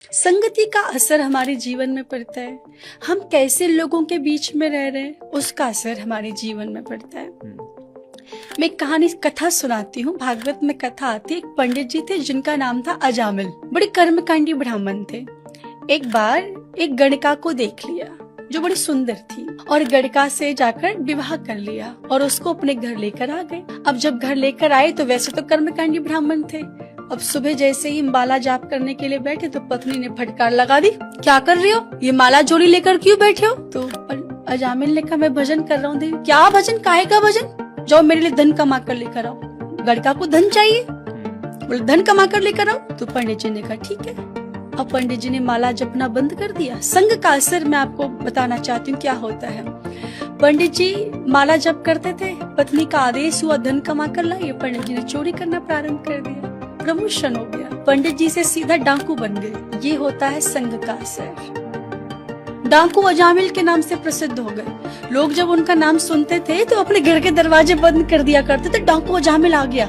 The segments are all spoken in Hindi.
संगति का असर हमारे जीवन में पड़ता है। हम कैसे लोगों के बीच में रह रहे हैं उसका असर हमारे जीवन में पड़ता है। मैं एक कहानी कथा सुनाती हूँ। भागवत में कथा आती है। एक पंडित जी थे जिनका नाम था अजामिल। बड़े कर्मकांडी ब्राह्मण थे। एक बार एक गणिका को देख लिया जो बड़ी सुंदर थी और गणिका से जाकर विवाह कर लिया और उसको अपने घर लेकर आ गए। अब जब घर लेकर आए तो वैसे तो कर्मकांडी ब्राह्मण थे। अब सुबह जैसे ही माला जाप करने के लिए बैठे तो पत्नी ने फटकार लगा दी, क्या कर रही हो, ये माला जोड़ी लेकर क्यों बैठे हो? तो अजामिल ने कहा, मैं भजन कर रहा हूँ देवी। क्या भजन, काहे का भजन? जाओ मेरे लिए धन कमा कर लेकर आओ। गणिका को धन चाहिए, बोले धन कमा कर लेकर आओ। तो पंडित जी ने कहा ठीक है। अब पंडित जी ने माला जपना बंद कर दिया। संग का असर मैं आपको बताना चाहती हूँ क्या होता है। पंडित जी माला जप करते थे, पत्नी का आदेश हुआ धन कमा कर लाइए, पंडित जी ने चोरी करना प्रारंभ कर दिया। प्रमोशन हो गया, पंडित जी से सीधा डाकू बन गए। ये होता है संग का असर। डाकू अजामिल के नाम से प्रसिद्ध हो गए। लोग जब उनका नाम सुनते थे तो अपने घर के दरवाजे बंद कर दिया करते थे। डाकू अजामिल आ गया।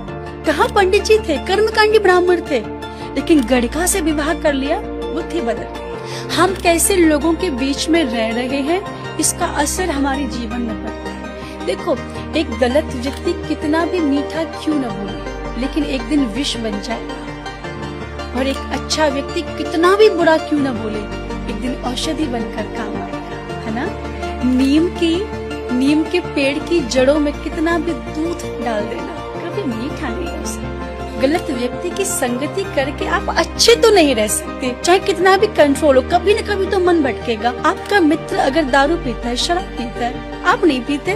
कहाँ पंडित जी थे, कर्मकांडी ब्राह्मण थे, लेकिन गणिका से विवाह कर लिया, बुद्धि बदल। हम कैसे लोगों के बीच में रह रहे हैं इसका असर हमारे जीवन में पड़ता है। देखो, एक गलत व्यक्ति कितना भी मीठा क्यों न बोले, लेकिन एक दिन विष बन जाएगा। और एक अच्छा व्यक्ति कितना भी बुरा क्यों न बोले, एक दिन औषधि बनकर काम आएगा, है ना। नीम के पेड़ की जड़ों में कितना भी दूध डाल देना, कभी मीठा नहीं हो सकता। गलत व्यक्ति की संगति करके आप अच्छे तो नहीं रह सकते, चाहे कितना भी कंट्रोल हो, कभी न कभी तो मन भटकेगा। आपका मित्र अगर दारू पीता है, शराब पीता है, आप नहीं पीते,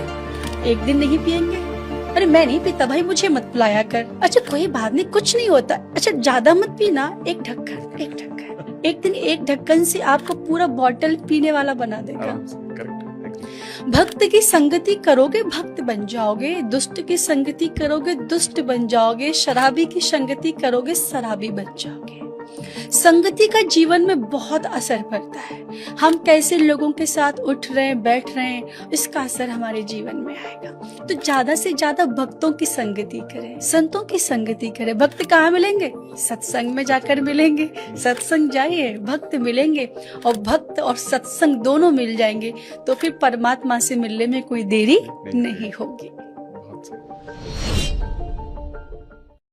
एक दिन नहीं पिएंगे, अरे मैं नहीं पीता भाई, मुझे मत पिलाया कर, अच्छा कोई बात नहीं, कुछ नहीं होता, अच्छा ज्यादा मत पीना, एक ढक्कन। एक दिन एक ढक्कन से आपको पूरा बॉटल पीने वाला बना देगा। भक्त की संगति करोगे भक्त बन जाओगे, दुष्ट की संगति करोगे दुष्ट बन जाओगे, शराबी की संगति करोगे शराबी बन जाओगे। संगति का जीवन में बहुत असर पड़ता है। हम कैसे लोगों के साथ उठ रहे हैं, बैठ रहे हैं, इसका असर हमारे जीवन में आएगा। तो ज्यादा से ज्यादा भक्तों की संगति करें, संतों की संगति करें। भक्त कहाँ मिलेंगे? सत्संग में जाकर मिलेंगे। सत्संग जाइए, भक्त मिलेंगे, और भक्त और सत्संग दोनों मिल जाएंगे तो फिर परमात्मा से मिलने में कोई देरी नहीं होगी।